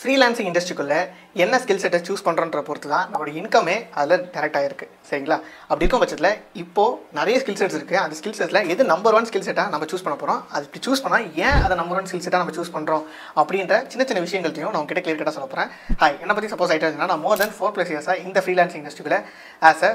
Freelancing இண்டஸ்ட்ரிக்குள்ளே என்ன skill செட்டை choose பண்ணுறன்ற பொறுத்து தான் நம்மளோட இன்கமே அதில் டேரெக்ட் ஆகிருக்கு. சரிங்களா? அப்படி இருக்கும் பட்சத்தில் இப்போது நிறைய ஸ்கில் செட்ஸ் இருக்குது. அந்த ஸ்கில் செட்டில் எது நம்பர் 1 ஸ்கில் செட்டாக நம்ம சூஸ் பண்ண போகிறோம், அது இப்படி சூஸ் பண்ணால் ஏன் அதை நம்பர் 1 ஸ்கில் செட்டாக நம்ம சூஸ் பண்ணுறோம் அப்படின்ற சின்ன சின்ன விஷயங்கள்த்தையும் நான் உங்ககிட்ட கிளியர் கட்டாக சொல்ல போகிறேன். என்னை பற்றி சப்போஸ் ஆகிட்டு இருந்ததுன்னா, நான் மோர் தென் 4+ இயர்ஸாக இந்த ஃப்ரீலான்சிங் இண்டஸ்ட்ரிக்குள்ளே ஆஸ் அ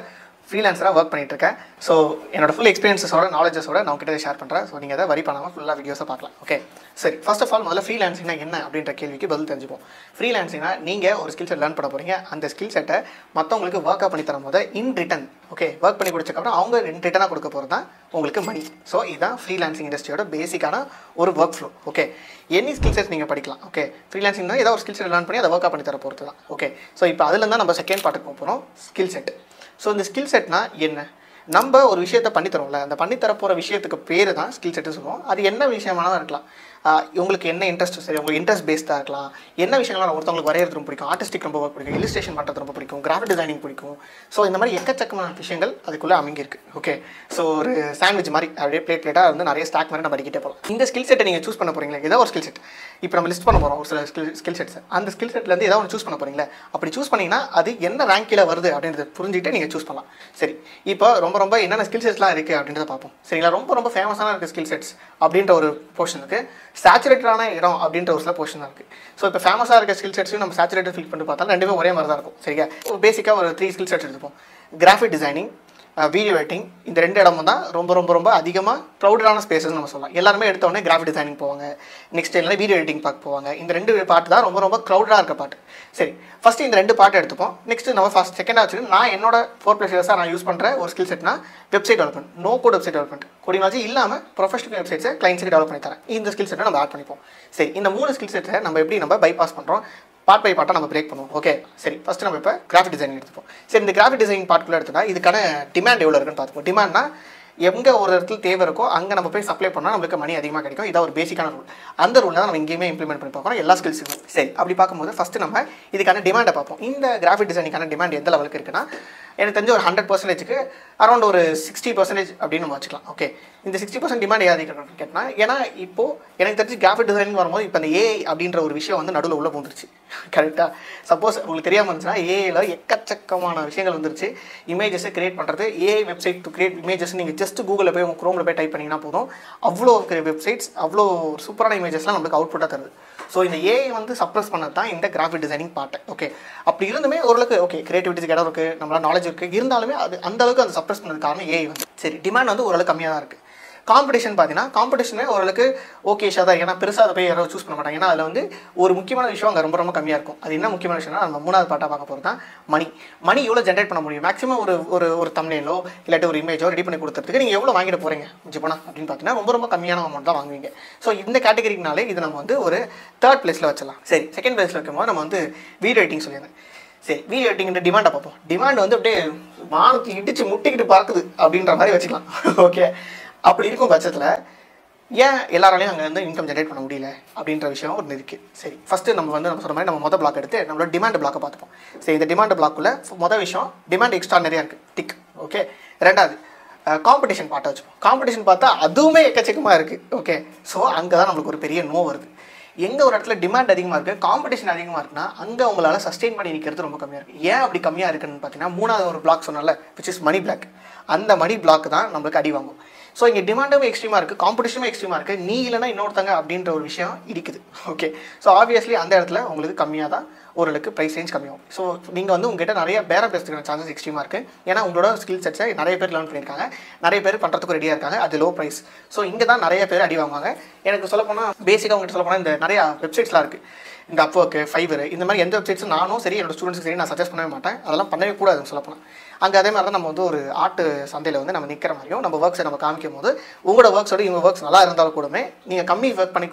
ஃப்ரீலான்ஸராக ஒர்க் பண்ணிட்டு இருக்கேன். ஸோ என்னோட ஃபுல் எக்ஸ்பீரியன்ஸோட நாலேஜஸோட நான் உங்ககிட்ட ஷேர் பண்ணுறேன். ஸோ நீங்கள் அதை வரி பண்ணாமல் ஃபுல்லாக வீடியோஸை பார்க்கலாம். ஓகே, சரி. ஃபர்ஸ்ட் ஆஃப் ஆல் முதல்ல ஃப்ரீலான்சிங்னா என்ன அப்படின்ற கேள்விக்கு பதில் தெரிஞ்சுப்போம். ஃப்ரீலான்சிங்னா நீங்கள் ஒரு ஸ்கில் செட் லேர்ன் பண்ண போகிறீங்க. அந்த ஸ்கில் செட்டை மற்றவங்களுக்கு ஒர்க்காக பண்ணி தரும் போது இன் ரிட்டன், ஓகே, ஒர்க் பண்ணி கொடுத்ததுக்கப்புறம் அவங்க ரிட்டனாக கொடுக்க போகிறது தான் உங்களுக்கு மணி. ஸோ இதுதான் ஃப்ரீலான்சிங் இண்டஸ்ட்ரியோட பேசிக்கான ஒரு work flow. Okay, any skill sets நீங்கள் படிக்கலாம். ஓகே, ஃப்ரீலான்சிங்னா ஏதாவது ஒரு ஸ்கில் செட் லேர்ன் பண்ணி அதை ஒர்க்காக பண்ணி தர பொறுத்து தான். ஓகே, ஸோ இப்போ அதில் தான் நம்ம செகண்ட் பார்ட்டுக்கு போகிறோம், ஸ்கில் செட். ஸோ இந்த ஸ்கில் செட்னா என்ன? நம்ம ஒரு விஷயத்தை பண்ணித்தரோம்ல, அந்த பண்ணித்தர போகிற விஷயத்துக்கு பேர் தான் ஸ்கில் செட்டு சொல்லுவோம். அது என்ன விஷயமானதாக இருக்கலாம். உங்களுக்கு என்ன இன்ட்ரெஸ்ட், சரி, உங்களுக்கு இன்ட்ரெஸ்ட் பேஸ்டாக இருக்கலாம். என்ன விஷயங்கள்லாம் ஒருத்தவங்களுக்கு வரைகிறது ரொம்ப பிடிக்கும், ஆர்டிஸ்டிக் ரொம்ப பிடிக்கும், இல்லுஸ்ட்ரேஷன் பண்ணுறது ரொம்ப பிடிக்கும், கிராஃபிக் டிசைனிங் பிடிக்கும். ஸோ இந்த மாதிரி எக்கச்சக்கமான விஷயங்கள் அதுக்குள்ளே அமைங்கிருக்கு. ஓகே, ஸோ ஒரு சாண்ட்விச் மாதிரி அப்படியே பிளேட்டாக வந்து நிறைய ஸ்டாக் மாதிரி நம்ம படிக்கிட்டே போகலாம். இந்த ஸ்கில் செட்டை நீங்கள் சூஸ் பண்ண போகிறீங்களா, ஏதாவது ஒரு ஸ்கில் செட் இப்போ நம்ம லிஸ்ட் பண்ண போகிறோம், ஒரு சில ஸ்கில் செட்ஸ். அந்த ஸ்கில் செட்லேருந்து ஏதாவது ஒன்று சூஸ் பண்ண போகிறீங்களா? அப்படி சூஸ் பண்ணிங்கன்னா அது என்ன ரேங்கில் வருது அப்படின்றத புரிஞ்சுக்கிட்டு நீங்கள் சூஸ் பண்ணலாம். சரி, இப்போ ரொம்ப என்னென்ன ஸ்கில் செட்ஸ்லாம் இருக்குது அப்படின்றத பார்ப்போம். சரிங்களா? ரொம்ப ஃபேமஸான இருக்குது ஸ்கில் செட்ஸ் அப்படின்ற ஒரு போர்ஷன் இருக்குது. சேச்சுரேட்டடான இடம் அப்படின்ற ஒரு சில போர்ஷன் இருக்குது. ஸோ இப்போ ஃபேமஸாக இருக்க ஸ்கில் செட்ஸையும் நம்ம சேச்சுரேட்டட் ஃபில் பண்ணி பார்த்தாலும் ரெண்டுமே ஒரே மாதிரி தான் இருக்கும். சரியா? பேசிக்காக ஒரு 3 ஸ்கில் செட்ஸ் எடுத்துப்போம். Graphic designing, video editing. இந்த 2 இடமும் தான் ரொம்ப அதிகமாக க்ரௌடடான ஸ்பேஸஸ் நம்ம சொல்லலாம். எல்லாருமே எடுத்தோடனே கிராஃபிக் டிசைனிங் போவாங்க, நெக்ஸ்ட் இல்லைனா வீடியோ எடிட்டிங் பார்க்க போவாங்க. இந்த 2 பார்ட் தான் ரொம்ப க்ரௌடடாக இருக்க பார்ட். சரி, ஃபஸ்ட்டு இந்த 2 பார்ட் எடுத்துப்போம். நெக்ஸ்ட் நம்ம செகண்டாக வச்சுட்டு நான் என்னோட 4+ இயர்ஸாக நான் யூஸ் பண்ணுற ஒரு ஸ்கில் செட்னா website development, no code website development, கோடிங்காலஜி இல்லாமல் ப்ரொஃபஷனல் வெப்சைட்ஸை கிளைண்ட்ஸுக்கு டெவலப் பண்ணி தரேன். இந்த ஸ்கில் செட்டை நம்ம ஆட் பண்ணிப்போம். சரி, இந்த 3 ஸ்கில் செட்டை நம்ம எப்படி பைபாஸ் பண்ணுறோம், பார்ட் பை பார்ட்டாக நம்ம பிரேக் பண்ணுவோம். ஓகே, சரி. ஃபஸ்ட்டு நம்ம இப்போ கிராஃபிக் டிசைனிங் எடுத்துப்போம். சரி, இந்த கிராஃபிக் டிசைனிங் பார்ட்டுக்குள்ளே எடுத்துட்டா இதுக்கான டிமாண்ட் எவ்வளோ இருக்குன்னு பார்த்துப்போம். டிமாண்ட்னா எங்கே ஒரு இடத்துல தேவை இருக்கோ அங்கே நம்ம போய் சப்ளை பண்ணால் நம்மளுக்கு மணி அதிகமாக கிடைக்கும். இதான் ஒரு பேசிக்கான ரூல். அந்த ரூல் தான் நம்ம இங்கேயுமே இம்ப்ளிமெண்ட் பண்ணி பார்க்குறோம் எல்லா ஸ்கில்ஸுக்கும். சரி, அப்படி பார்க்கும்போது ஃபஸ்ட்டு நம்ம இதுக்கான டிமாண்டை பார்ப்போம். இந்த கிராஃபிக் டிசைனிங்கான டிமாண்ட் எந்த லெவலுக்கு இருக்குன்னா, எனக்கு தெரிஞ்ச ஒரு 100%க்கு அரௌண்ட் ஒரு 60% அப்படின்னு நம்ம வச்சுக்கலாம். ஓகே, இந்த 60% டிமாண்ட் ஏதாவது கேட்டால், ஏன்னா இப்போது எனக்கு தெரிஞ்சு கிராஃபிக் டிசைனிங் வரும்போது இப்போ இந்த ஏஐ அப்படின்ற ஒரு விஷயம் வந்து நடுவில் உள்ள போந்துருச்சு. கரெக்டாக? சப்போஸ் உங்களுக்கு தெரியாமல் இருந்துச்சுன்னா, ஏஐல எக்கச்சக்கமான விஷயங்கள் வந்துருச்சு. இமேஜஸை கிரியேட் பண்ணுறது, AI website to create images நீங்கள் ஜஸ்ட் கூகுளில் போய் உங்கள் குரோமில் போய் டைப் பண்ணிங்கன்னா போதும், அவ்வளோ வெப்சைட்ஸ் அவ்வளோ சூப்பரான இமேஜஸ்லாம் நம்மளுக்கு அவுட்புட்டாக தருது. ஸோ இந்த ஏஐ வந்து சப்ரஸ் பண்ணது தான் இந்த கிராஃபிக் டிசைனிங் பார்ட்டு. ஓகே, அப்படி இருந்துமே ஓரளவுக்கு ஓகே கிரியேட்டிவிட்டிக்கு இடம் இருக்குது, நம்மளால் நாலேஜ் இருக்குது. இருந்தாலுமே அது அந்த அளவுக்கு அது சப்ரஸ் பண்ணது காரணம் ஏஐ வந்து. சரி, டிமாண்ட் வந்து ஓரளவுக்கு கம்மியாக தான் இருக்குது. காம்படிஷன் பார்த்தீங்கன்னா, காம்படிஷனே ஓரளவுக்கு ஓகேஷாக தான். ஏன்னா பெருசாக அதை போய் யாராவது சூஸ் பண்ண மாட்டாங்க. ஏன்னா அதில் வந்து ஒரு முக்கியமான விஷயம் அங்கே ரொம்ப கம்மியாக இருக்கும். அது என்ன முக்கியமான விஷயம்னா, நம்ம 3வது பார்ட்டாக பார்க்க போகிறது தான் மணி எவ்வளோ ஜென்ரேட் பண்ண முடியும். மேக்ஸிமம் ஒரு தம்ப்நெயிலோ இல்லாட்டி ஒரு இமேஜோ ரெடி பண்ணி கொடுத்துறதுக்கு நீங்கள் எவ்வளோ வாங்கிட்டு போகிறீங்க மிஞ்சி போனால் அப்படின்னு பார்த்தீங்கன்னா ரொம்ப கம்மியான அமௌண்ட் தான் வாங்குவீங்க. ஸோ இந்த கேட்டகரினாலே இது நம்ம வந்து ஒரு 3rd பிளேஸில் வச்சிடலாம். சரி, 2nd பிளேஸில் வைக்கும்போது நம்ம வந்து வீடியோ எடிட்டிங் சொல்லியிருந்தேன். சரி, வீடியோ எடிட்டிங்கிற டிமாண்டை பார்ப்போம். டிமாண்ட் வந்து அப்படியே வானத்தை இடிச்சு முட்டிக்கிட்டு பார்க்குது அப்படின்ற மாதிரி வச்சுக்கலாம். ஓகே, அப்படி இருக்கும் பட்சத்தில் ஏன் எல்லாராலையும் அங்கே வந்து இன்கம் ஜென்ரேட் பண்ண முடியல அப்படின்ற விஷயம் ஒன்று இருக்குது. சரி, ஃபஸ்ட்டு நம்ம சொல்கிற மாதிரி நம்ம மொதல் பிளாக் எடுத்து நம்மளோட டிமாண்ட் பிளாக்கை பார்த்துப்போம். சரி, இந்த டிமாண்ட் பிளாக்குள்ள மொதல் விஷயம் டிமாண்ட் எக்ஸ்ட்ரா நிறையா இருக்குது, டிக். ஓகே, 2வது காம்படிஷன் பார்ட்டை வச்சுப்போம். காம்படிஷன் பார்த்தா அதுவுமே எக்கச்சக்கமாக இருக்குது. ஓகே, ஸோ அங்கே தான் நம்மளுக்கு ஒரு பெரிய நோ வருது. எங்கே ஒரு இடத்துல டிமாண்ட் அதிகமாக இருக்குது, காம்படிஷன் அதிகமாக இருக்குன்னா அங்கே உங்களால் சஸ்டெயின் பண்ணி நிற்கிறது ரொம்ப கம்மியாக இருக்குது. ஏன் அப்படி கம்மியாக இருக்குன்னு பார்த்தீங்கன்னா, 3வது ஒரு பிளாக் சொன்னால விச் இஸ் மணி பிளாக். அந்த மணி பிளாக் தான் நம்மளுக்கு அடி வாங்கும். ஸோ இங்கே டிமாண்டும் எக்ஸ்ட்ரீமாக இருக்குது, காம்படிஷனும் எக்ஸ்ட்ரீமாக இருக்குது. நீ இல்லைனா இன்னொருத்தங்க அப்படின்ற ஒரு விஷயம் இடிக்குது. ஓகே, ஸோ ஆப்வியஸ்லி அந்த இடத்துல உங்களுக்கு கம்மியாக தான் ஓரளவுக்கு ப்ரைஸ் ரேஞ்ச் கம்மியாகும். ஸோ நீங்கள் வந்து உங்கள்கிட்ட நிறைய பேரம் பேசுறதுக்கான சான்சஸ் எக்ஸ்ட்ரீமாக இருக்குது. ஏன்னா உங்களோட ஸ்கில் செட்ஸை நிறைய பேர் லேர்ன் பண்ணியிருக்காங்க, நிறைய பேர் பண்ணுறதுக்கு ரெடியாக இருக்காங்க. அது லோ ப்ரைஸ். ஸோ இங்கே தான் நிறைய பேர் அடி வாங்குவாங்க. எனக்கு சொல்லப்போனால் பேசிக்காக உங்கள்கிட்ட சொல்லப்போனால் இந்த நிறையா வெப்சைட்ஸ்லாம் இருக்குது. இந்த அப்வொர்க்கு, ஃபைவர், இந்த மாதிரி எந்த வெப்சைட்ஸும் நானும் சரி என்னோட ஸ்டூடெண்ட்ஸுக்கு சரி நான் சஜஸ்ட் பண்ணவே மாட்டேன். அதெல்லாம் பண்ணவே கூடாதுன்னு சொல்லப்போனால். அங்கே அதே மாதிரி தான் நம்ம வந்து ஒரு ஆர்ட் சந்தையில் வந்து நம்ம நிற்கிற மாதிரியும் நம்ம ஒர்க்ஸை நம்ம காமிக்கும் போது உங்களோட ஒர்க்ஸோட இவங்க ஒர்க்ஸ் நல்லா இருந்தாலும் கூடமே நீங்கள் கம்மி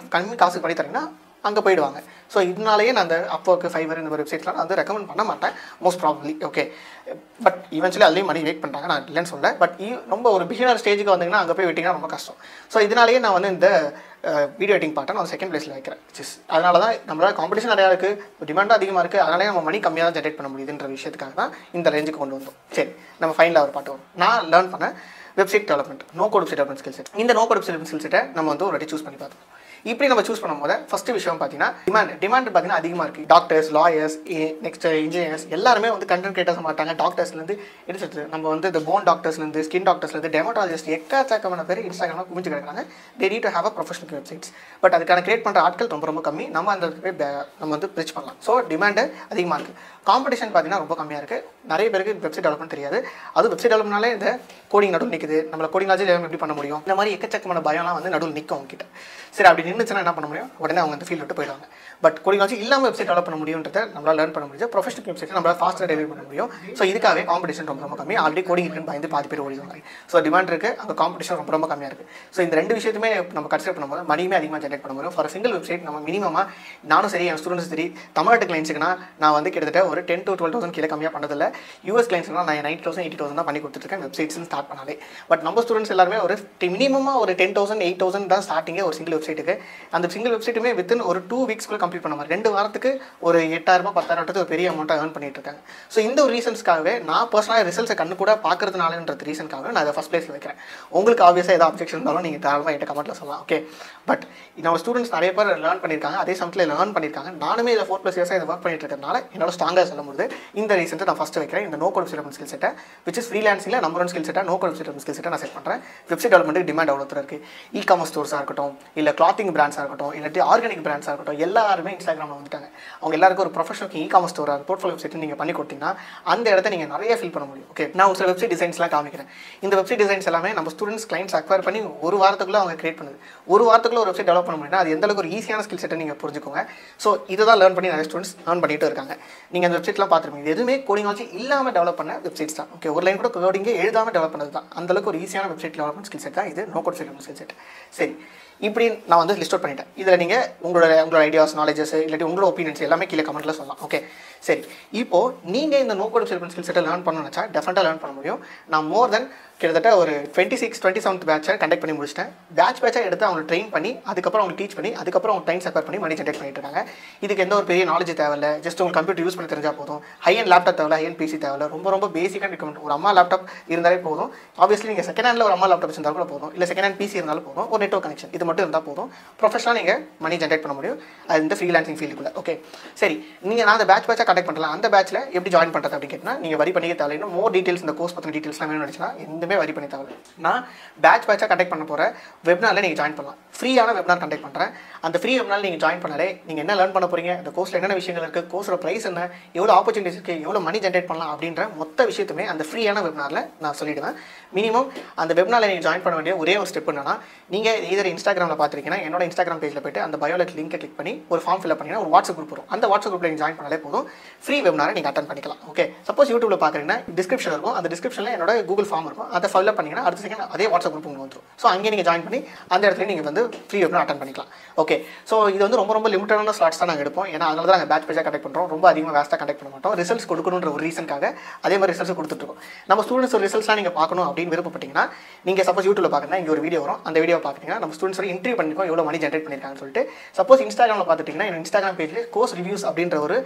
காசு பண்ணி தரீங்கன்னா அங்கே போயிடுவாங்க. ஸோ இதனாலேயே நான் அந்த அப்வொர்க்கு, ஃபைவர் இந்த மாதிரி வெப்சைட்ஸ்லாம் வந்து ரெக்கமெண்ட் பண்ண மாட்டேன் most probably. Okay, but eventually அதுலேயும் மணி வெயிட் பண்ணுறாங்க, நான் இல்லைன்னு சொல்ல. பட் ரொம்ப ஒரு பிகினர் ஸ்டேஜுக்கு வந்தீங்கன்னா அங்கே போய் விட்டிங்கன்னா ரொம்ப கஷ்டம். ஸோ இதனாலேயே நான் வந்து இந்த வீடியோ எடிட்டிங் பார்ட்டை நான் 2nd பிளேஸில் வைக்கிறேன். அதனால தான் நம்மளால் காம்படிஷன் நிறையா இருக்குது, டிமாண்டும் அதிகமாக இருக்குது. அதனாலே நம்ம மணி கம்மியாக தான் ஜென்ரேட் பண்ண முடியுதுன்ற விஷயத்துக்காக தான் இந்த ரேஞ்சுக்கு கொண்டு வந்தோம். சரி, நம்ம ஃபைனலாக ஒரு பார்ட் வரும். நான் லேர்ன் பண்ண website development, no code website development skill set. இந்த நோ கோட் வெப்சைட் ஸ்கில் செட்டை நம்ம வந்து ஒரு வாட்டி சூஸ் பண்ணி பார்த்தோம். இப்படி நம்ம சூஸ் பண்ணும்போது ஃபர்ஸ்ட் விஷயம் பார்த்தீங்கன்னா டிமாண்ட் பார்த்தீங்கன்னா அதிகமாக இருக்குது. டாக்டர்ஸ், லாயர்ஸ், நெக்ஸ்ட் இன்ஜினியர்ஸ் எல்லாருமே வந்து கண்டென்ட் கிரியேட்டர்ஸ் மாட்டாங்க. டாக்டர்ஸ்லேருந்து எடுத்து நம்ம வந்து இந்த போன் டாக்டர்ஸ்லேருந்து, ஸ்கின் டாக்டர்ஸ்லேருந்து, டெமட்டாலஜிஸ்ட் எக்கச்சக்கமான பேர் இன்ஸ்டாகிராமில் குமிஞ்சு கிடக்குறாங்க. They need to have a professional websites. But அதுக்கான கிரியேட் பண்ணுற ஆட்கள் ரொம்ப ரொம்ப கம்மி. நம்ம அந்த நம்ம வந்து பிரிச் பண்ணலாம். ஸோ டிமாண்டு அதிகமாக இருக்குது. காம்படிஷன் பார்த்தீங்கன்னா ரொம்ப கம்மியாக இருக்குது. நிறைய பேருக்கு வெப்சைட் டெவலப்மெண்ட் தெரியாது. அது வெப்சைட் டெவலப்னாலே இந்த கோடிங் நடுவில் நிற்குது. நம்மள கோடிங் லாஜி எப்படி பண்ண முடியும், இந்த மாதிரி எக்கச்சக்கமான பயம்லாம் வந்து நடுவில் நிற்கும் அவங்ககிட்ட. சரி, அப்படி நின்றுச்சுன்னா என்ன பண்ண முடியும், உடனே அவங்க அந்த ஃபீல்டு விட்டு போயிடுவாங்க. பட் கோடிங் லாஜி இல்லாமல் வெப்சைட் டெவலப் பண்ண முடியுன்றதை நம்மளால் லேர்ன் பண்ண முடியும். ப்ரொஃபஷனல் வெப்சைட் நம்மளால் ஃபாஸ்ட்டாக டெலிவரி பண்ண முடியும். ஸோ இதுக்காகவே காம்படிஷன் ரொம்ப ரொம்ப கம்மி. ஆல்ரெடி கோடிங் இருக்குன்னு பயந்து பாதி பேர் ஓடிடுவாங்க. ஸோ டிமாண்ட் இருக்குது, அங்கே காம்படிஷன் ரொம்ப ரொம்ப கம்மியாக இருக்குது. ஸோ இந்த ரெண்டு விஷயத்துமே நம்ம கன்சிடர் பண்ணும்போது மணியுமே அதிகமாக ஜென்ரேட் பண்ண முடியும். ஃபார் சிங்கிள் வெப்சைட் நம்ம மினிமமாக நானும் சரி, என் ஸ்டூடெண்ட்ஸ் சரி, தமிழ்நாட்டு கிளைண்ட்ஸுக்குனா நான் வந்து கிட்டத்தட்ட ஒரு 10,000 to 12,000 கீழே கம்மியாக பண்ணதில்லை. யூஎஸ் கிளைண்ட்ஸ்னா நான் 90,000 80,000 தான் பண்ணி கொடுத்துருக்கேன் வெப்சைட்ஸ்னு ஸ்டார்ட் பண்ணாலே. பட் நம்ம ஸ்டூடெண்ட்ஸ் எல்லாருமே ஒரு மினிமமாக ஒரு 10,000 8,000 தான் ஸ்டார்டிங்கே ஒரு சிங்கிள் வெப்சைட்டுக்கு. அந்த சிங்கிள் வெப்சைட்டுமே வித்தின் ஒரு 2 வீக்ஸ்க்குள்ளே கம்ப்ளீட் பண்ண மாதிரி 2 வாரத்துக்கு ஒரு 8,000 10,000 ஒரு பெரிய அமௌண்ட்டாக ஏர்ன் பண்ணிட்டு இருக்காங்க. ஸோ இந்த ஒரு ரீசன்ஸ்க்காகவே நான் பர்சனலாக ரிசல்ட்ஸை கண்ணு கூட பார்க்கறதுனாலன்றது ரீசன்க்காக நான் அதை ஃபஸ்ட் பிளேஸில் வைக்கிறேன். உங்களுக்கு ஆப்வியஸாக ஏதாவது அப்ஜெக்ஷன் இருந்தாலும் நீங்கள் தாராளமாக என்கிட்ட கமெண்ட்டில் சொல்லலாம். ஓகே, பட் நம்ம ஸ்டூடெண்ட்ஸ் நிறைய பேர் லேர்ன் பண்ணியிருக்காங்க, அதே சமயத்தில் லேர்ன் பண்ணியிருக்காங்க. நானுமே இதை 4+ இயர்ஸாக இதை ஒர்க் பண்ணிட்டு இருக்கிறதுனால என்னோட ஸ்ட்ராங்காக சொல்லும்போது இந்த ரீசன்ஸை நான் ஃபஸ்ட்டு வைக்கிறேன். இந்த நோ கோட் வெப்சைட் ஸ்கில் செட்டை விச் இஸ் ஃப்ரீலான்சிங்கில் நம்பர் 1 ஸ்கில் செட்டாக நோ கோட் வெப்சைட் ஸ்கில் செட்டை நான் செட் பண்ணுறேன். வெப்சைட் டெவலப்மெண்ட்டுக்கு டிமாண்ட் அவ்வளோ இருக்குது. இ-காமர்ஸ் ஸ்டோர்ஸாக இருக்கட்டும், இல்லை கிளாத்திங் பிராண்ட்ஸாக இருக்கட்டும், இல்லாட்டி ஆர்கானிக் பிராண்ட்ஸாக இருக்கட்டும், எல்லாருமே இன்ஸ்டாகிராமில் வந்துட்டாங்க. அவங்க எல்லாருக்கும் ஒரு ப்ரொஃபஷனல் இ-காமர்ஸ் ஸ்டோராக போர்ட்ஃபோலியோ வெப்சைட் நீங்கள் பண்ணி கொடுத்தீங்கன்னா அந்த இடத்த நீங்கள் நிறைய ஃபில் பண்ண முடியும். ஓகே, நான் ஒரு சில வெப்சைட் டிசைன்ஸ்லாம் காமிக்கிறேன். இந்த வெப்சைட் டிசைன்ஸ் எல்லாமே நம்ம ஸ்டூடெண்ட்ஸ் கிளைண்ட்ஸ் அக்வயர் பண்ணி ஒரு வாரத்துக்குள்ளே அவங்க கிரியேட் பண்ணுது. ஒரு வாரத்துக்குள்ள ஒரு வெப்சைட் டெவலப் பண்ண முடியும்னா அது எந்த அளவுக்கு ஒரு ஈஸியான ஸ்கில் செட்டை நீங்கள் புரிஞ்சுக்கோங்க. ஸோ இதை தான் லேர்ன் பண்ணி நிறைய ஸ்டூடெண்ட்ஸ் லேர்ன் பண்ணிட்டு இருக்காங்க. நீங்கள் அந்த வெப்சைட்லாம் பார்த்துருப்பீங்க. இது எதுவுமே கோடிங் லாஜி இல்லாமல் டெவலப் பண்ண வெப்சைட்ஸ் தான். ஓகே, ஒரு லைன் கூட கோடிங்கே எழுதாமல் டெவலப் பண்ணது தான். அந்த அளவுக்கு ஒரு ஈஸியான வெப்சைட் டெவலப்மெண்ட் ஸ்கில் செட் தான் இது நோ கோட் ஸ்கில் செட். சரி, இப்படி நான் வந்து லிஸ்ட் அவுட் பண்ணிட்டேன். இதில் நீங்கள் உங்களோட ஐடியாஸ், நாலேஜஸ், இல்லாட்டி உங்களோட ஒப்பீனியன்ஸ் எல்லாமே கீழே கமெண்ட்டில் சொல்லலாம். ஓகே, சரி, இப்போது நீங்கள் இந்த நோ கோட் ஸ்கில் செட்டை லேர்ன் பண்ணணும்னு நினச்சா டெஃபினட்டாக லேர்ன் பண்ண முடியும். நான் மோர் தென் கிட்டத்தட்ட ஒரு 27th பேட்சை கண்டக்ட் பண்ணி முடிச்சிட்டேன். பேட்சாக எடுத்து அவங்க ட்ரெயின் பண்ணி அதுக்கப்புறம் அவங்க டீச் பண்ணி அதுக்கப்புறம் அவங்க டைம் அக்வயர் பண்ணி மணி ஜென்ரேட் பண்ணிட்டு இருக்காங்க. இதுக்கு எந்த ஒரு பெரிய நாலேஜ் தேவையில்லை. ஜஸ்ட் உங்களுக்கு கம்ப்யூட்டர் யூஸ் பண்ணி தெரிஞ்சால் போதும். ஹை அண்ட் லேப்டாப் தேவையில்ல, ஹை அண்ட் பிசி தேவையில்ல. ரொம்ப ரொம்ப பேசிக்காக ரெக்கமெண்ட். ஒரு அம்மா லேப்டாப் இருந்தாலே போதும். ஆப்வியஸ்லி நீங்கள் செகண்ட் ஹேண்டில் ஒரு அம்மா லேப்டாப் இருந்தால் கூட போதும், இல்லை செகண்ட் ஹேண்ட் பிசி இருந்தாலும் போதும். ஒரு நெட்வொர்க் கனெக்ஷன் இது மட்டும் இருந்தால் போதும். ப்ரொஃபஷனலாக நீங்கள் மணி ஜென்ரேட் பண்ண முடியும் அது இந்த ஃப்ரீலான்சிங் ஃபீல்டுக்குள்ள. ஓகே, சரி, நீங்கள் நான் அந்த பேட்சாக கண்டக்ட் பண்ணலாம். அந்த பேட்சில் எப்படி ஜாயின் பண்ணுறது அப்படின்னு கேட்டால் நீங்கள் வரி பண்ணிக்க தேவை. இன்னும் மோர் டீட்டெயில்ஸ் இந்த கோர்ஸ் பற்றின டீட்டெயில்ஸ்லாம் வேணும்னு நினச்சினா எதுவுமே வரி பண்ணி தேவை. நான் பேட்சாக கண்டக்ட் பண்ண போகிற வெப்னாரில் நீங்கள் ஜாயின் பண்ணலாம். ஃப்ரீயான வெப்னார் கண்டக்ட் பண்ணுறேன். அந்த ஃப்ரீ வெப்னார் நீங்கள் ஜாயின் பண்ணாலே நீங்கள் என்ன லேர்ன் பண்ண போகிறீங்க, இந்த கோர்ஸில் என்னென்ன விஷயங்கள் இருக்குது, கோர்ஸோட ப்ரைஸ் என்ன, எவ்வளோ ஆப்பர்ச்சுனிட்டிஸ் இருக்குது, எவ்வளோ மணி ஜென்ரேட் பண்ணலாம் அப்படின்ற மொத்த விஷயத்துமே அந்த ஃப்ரீயான வெப்னாரில் நான் சொல்லிவிடுவேன். மினிமம் அந்த வெப்னாரில் நீங்கள் ஜாயின் பண்ண வேண்டிய ஒரே ஒரு ஸ்டெப் என்னன்னா, நீங்கள் இதர் இன்ஸ்டாகிராமில் பார்த்துருக்கீங்கன்னா என்னோட இன்ஸ்டாகிராம் பேஜில் போய்ட்டு அந்த பயோலெட் லிங்கை கிளிக் பண்ணி ஒரு ஃபார்ம் ஃபில் பண்ணிங்கன்னா ஒரு வாட்ஸ்அப் குரூப் வரும். அந்த வாட்ஸ்அப் குரூப்பில் நீங்கள் ஜாயின் பண்ணாலே போதும். ஃப்ரீ வெப்னாரை நீங்கள் அட்டன் பண்ணிக்கலாம். ஓகே, சப்போஸ் யூடியூப்ல பார்க்குறீங்கன்னா டிஸ்கிரிப்ஷன் இருக்கும். அந்த டிஸ்கிரிப்ஷனில் என்னோட கூகுள் ஃபார்ம் இருக்கும். அதை ஃபில் பண்ணிங்கன்னா அடுத்த செகண்ட் அதே வாட்ஸ்அப் குரூப் உங்களுக்கு வந்துடும். ஸோ அங்கே நீங்கள் ஜாயின் பண்ணி அந்த இடத்துல நீங்கள் வந்து ஃப்ரீ வெப்னார் அட்டன் பண்ணிக்கலாம். ஓகே, ஸோ இது வந்து ரொம்ப ரொம்ப லிமிட்டான ஸ்லாட்ஸ் தான் நாங்கள் எடுப்போம். ஏன்னா அதனால தான் நாங்கள் பேட்ச் பேஜாக கண்டக்ட் பண்ணுறோம். ரொம்ப அதிகமாக வேஸ்ட்டாக கண்டக்ட் பண்ண மாட்டோம். ரிசல்ட்ஸ் கொடுக்கணுன்ற ஒரு ரீசனுக்காக அதே மாதிரி ரிசல்ட்ஸ் கொடுத்துட்ருக்கோம். நம்ம ஸ்டூடெண்ட்ஸ் ரிசல்ட்ஸ்லாம் நீங்கள் பார்க்கணும் அப்படின்னு விருப்பப்பட்டீங்கன்னா நீங்கள் சப்போஸ் யூடியூப்ல பார்க்குறீங்கன்னா இங்கே ஒரு வீடியோ வரும். அந்த வீடியோ பார்க்குறீங்கன்னா நம்ம ஸ்டூடெண்ட்ஸ் இன்டர்வியூ பண்ணிருக்கோம், எவ்வளோ மணி ஜென்ரேட் பண்ணியிருக்காங்கன்னு சொல்லிட்டு. சப்போஸ் இன்ஸ்டாகிராமில் பார்த்துட்டிங்கன்னா என் இன்ஸ்டாகிராம் பேஜில் கோர்ஸ் ரிவ்யூஸ் அப்படின்ற ஒரு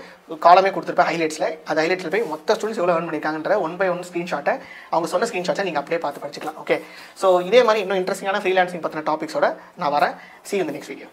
காலமே கொடுத்துருப்பேன் ஹைலைட்ஸில். அந்த ஹைலைட்ஸில் போய் மொத்த ஸ்டூடெண்ட்ஸ் எவ்வளோ earn பண்ணியிருக்காங்கன்ற 1 by 1 ஸ்க்ரீன்ஷாட்டை அவங்க சொன்ன ஸ்க்ரீன்ஷாட்டை நீங்கள் அப்படியே பார்த்து படிச்சிக்கலாம். ஓகே, ஸோ இதே மாதிரி இன்னும் இன்ட்ரெஸ்டிங்கான ஃப்ரீலான்சிங் பற்றின டாபிக்ஸோட நான் வரேன். See you in the next video.